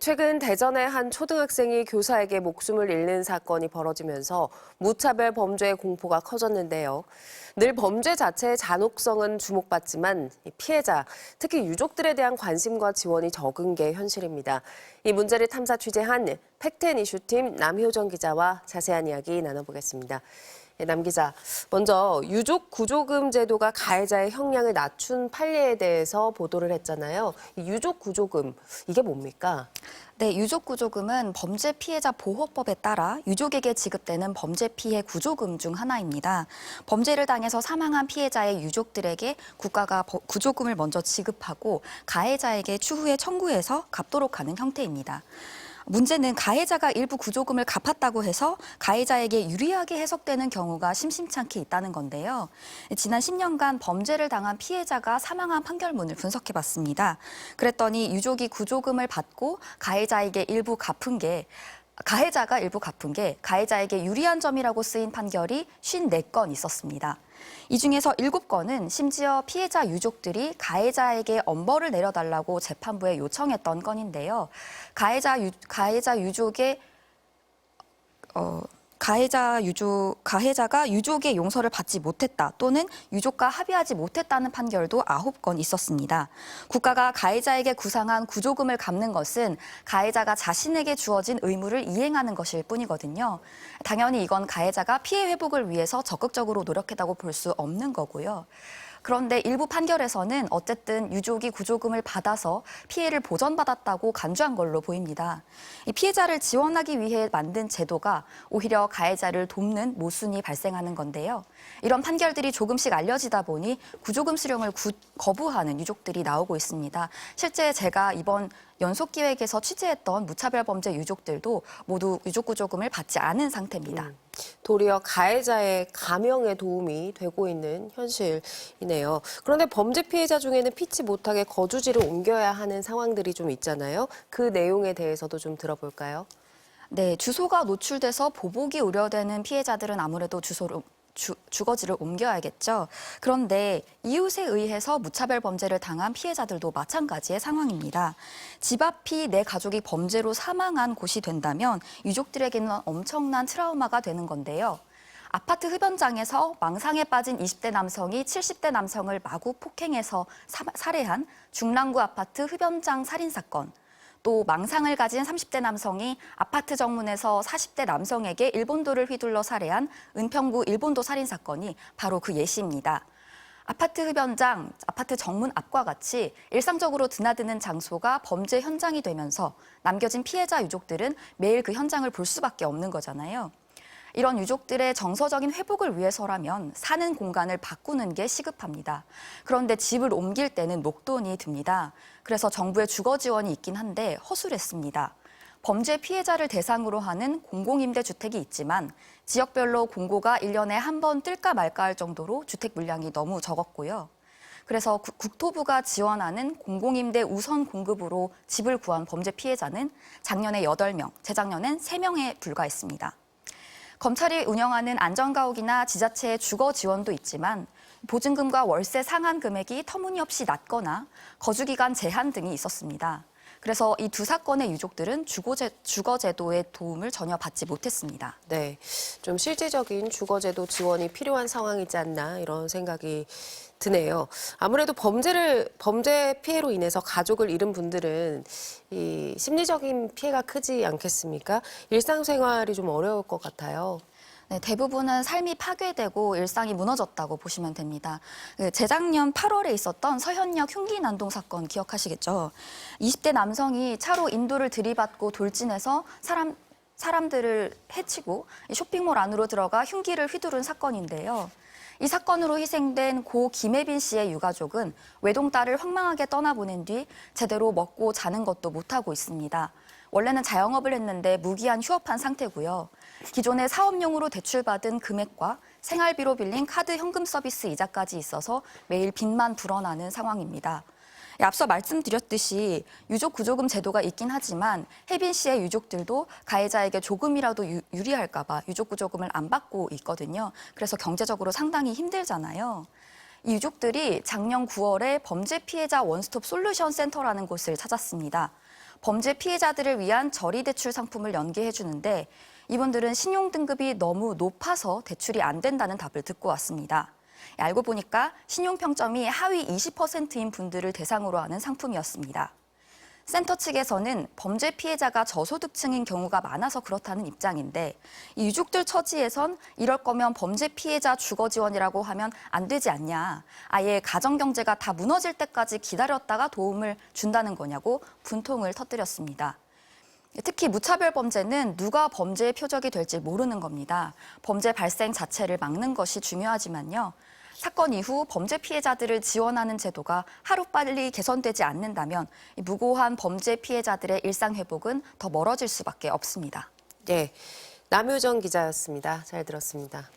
최근 대전의 한 초등학생이 교사에게 목숨을 잃는 사건이 벌어지면서 무차별 범죄의 공포가 커졌는데요. 늘 범죄 자체의 잔혹성은 주목받지만 피해자, 특히 유족들에 대한 관심과 지원이 적은 게 현실입니다. 이 문제를 탐사 취재한 팩트앤이슈팀 남효정 기자와 자세한 이야기 나눠보겠습니다. 남 기자, 먼저 유족 구조금 제도가 가해자의 형량을 낮춘 판례에 대해서 보도를 했잖아요. 이 유족 구조금, 이게 뭡니까? 네, 유족구조금은 범죄 피해자 보호법에 따라 유족에게 지급되는 범죄 피해 구조금 중 하나입니다. 범죄를 당해서 사망한 피해자의 유족들에게 국가가 구조금을 먼저 지급하고 가해자에게 추후에 청구해서 갚도록 하는 형태입니다. 문제는 가해자가 일부 구조금을 갚았다고 해서 가해자에게 유리하게 해석되는 경우가 심심찮게 있다는 건데요. 지난 10년간 범죄를 당한 피해자가 사망한 판결문을 분석해봤습니다. 그랬더니 유족이 구조금을 받고 가해자가 일부 갚은 게 가해자에게 유리한 점이라고 쓰인 판결이 54건 있었습니다. 이 중에서 7건은 심지어 피해자 유족들이 가해자에게 엄벌을 내려달라고 재판부에 요청했던 건인데요. 가해자가 유족의 용서를 받지 못했다 또는 유족과 합의하지 못했다는 판결도 9건 있었습니다. 국가가 가해자에게 구상한 구조금을 갚는 것은 가해자가 자신에게 주어진 의무를 이행하는 것일 뿐이거든요. 당연히 이건 가해자가 피해 회복을 위해서 적극적으로 노력했다고 볼 수 없는 거고요. 그런데 일부 판결에서는 어쨌든 유족이 구조금을 받아서 피해를 보전받았다고 간주한 걸로 보입니다. 이 피해자를 지원하기 위해 만든 제도가 오히려 가해자를 돕는 모순이 발생하는 건데요. 이런 판결들이 조금씩 알려지다 보니 구조금 수령을 거부하는 유족들이 나오고 있습니다. 실제 제가 이번 연속기획에서 취재했던 무차별 범죄 유족들도 모두 유족구조금을 받지 않은 상태입니다. 도리어 가해자의 감형에 도움이 되고 있는 현실이네요. 그런데 범죄 피해자 중에는 피치 못하게 거주지를 옮겨야 하는 상황들이 좀 있잖아요. 그 내용에 대해서도 좀 들어볼까요? 네, 주소가 노출돼서 보복이 우려되는 피해자들은 아무래도 주거지를 옮겨야겠죠. 그런데 이웃에 의해서 무차별 범죄를 당한 피해자들도 마찬가지의 상황입니다. 집 앞이 내 가족이 범죄로 사망한 곳이 된다면 유족들에게는 엄청난 트라우마가 되는 건데요. 아파트 흡연장에서 망상에 빠진 20대 남성이 70대 남성을 마구 폭행해서 살해한 중랑구 아파트 흡연장 살인 사건, 또 망상을 가진 30대 남성이 아파트 정문에서 40대 남성에게 일본도를 휘둘러 살해한 은평구 일본도 살인 사건이 바로 그 예시입니다. 아파트 흡연장, 아파트 정문 앞과 같이 일상적으로 드나드는 장소가 범죄 현장이 되면서 남겨진 피해자 유족들은 매일 그 현장을 볼 수밖에 없는 거잖아요. 이런 유족들의 정서적인 회복을 위해서라면 사는 공간을 바꾸는 게 시급합니다. 그런데 집을 옮길 때는 목돈이 듭니다. 그래서 정부의 주거 지원이 있긴 한데 허술했습니다. 범죄 피해자를 대상으로 하는 공공임대주택이 있지만 지역별로 공고가 1년에 한 번 뜰까 말까 할 정도로 주택 물량이 너무 적었고요. 그래서 국토부가 지원하는 공공임대 우선 공급으로 집을 구한 범죄 피해자는 작년에 8명, 재작년엔 3명에 불과했습니다. 검찰이 운영하는 안전가옥이나 지자체의 주거 지원도 있지만 보증금과 월세 상한 금액이 터무니없이 낮거나 거주기간 제한 등이 있었습니다. 그래서 이 두 사건의 유족들은 주거제도의 도움을 전혀 받지 못했습니다. 네, 좀 실질적인 주거제도 지원이 필요한 상황이지 않나 이런 생각이 드네요. 아무래도 범죄 피해로 인해서 가족을 잃은 분들은 이 심리적인 피해가 크지 않겠습니까? 일상생활이 좀 어려울 것 같아요. 네, 대부분은 삶이 파괴되고 일상이 무너졌다고 보시면 됩니다. 재작년 8월에 있었던 서현역 흉기 난동 사건 기억하시겠죠? 20대 남성이 차로 인도를 들이받고 돌진해서 사람들을 해치고 쇼핑몰 안으로 들어가 흉기를 휘두른 사건인데요. 이 사건으로 희생된 고 김혜빈 씨의 유가족은 외동딸을 황망하게 떠나보낸 뒤 제대로 먹고 자는 것도 못하고 있습니다. 원래는 자영업을 했는데 무기한 휴업한 상태고요. 기존에 사업용으로 대출받은 금액과 생활비로 빌린 카드 현금 서비스 이자까지 있어서 매일 빚만 불어나는 상황입니다. 앞서 말씀드렸듯이 유족 구조금 제도가 있긴 하지만 혜빈 씨의 유족들도 가해자에게 조금이라도 유리할까 봐 유족 구조금을 안 받고 있거든요. 그래서 경제적으로 상당히 힘들잖아요. 이 유족들이 작년 9월에 범죄 피해자 원스톱 솔루션 센터라는 곳을 찾았습니다. 범죄 피해자들을 위한 저리대출 상품을 연계해 주는데 이분들은 신용등급이 너무 높아서 대출이 안 된다는 답을 듣고 왔습니다. 알고 보니까 신용평점이 하위 20%인 분들을 대상으로 하는 상품이었습니다. 센터 측에서는 범죄 피해자가 저소득층인 경우가 많아서 그렇다는 입장인데 이 유족들 처지에선 이럴 거면 범죄 피해자 주거 지원이라고 하면 안 되지 않냐. 아예 가정경제가 다 무너질 때까지 기다렸다가 도움을 준다는 거냐고 분통을 터뜨렸습니다. 특히 무차별 범죄는 누가 범죄의 표적이 될지 모르는 겁니다. 범죄 발생 자체를 막는 것이 중요하지만요. 사건 이후 범죄 피해자들을 지원하는 제도가 하루빨리 개선되지 않는다면 무고한 범죄 피해자들의 일상 회복은 더 멀어질 수밖에 없습니다. 네, 남효정 기자였습니다. 잘 들었습니다.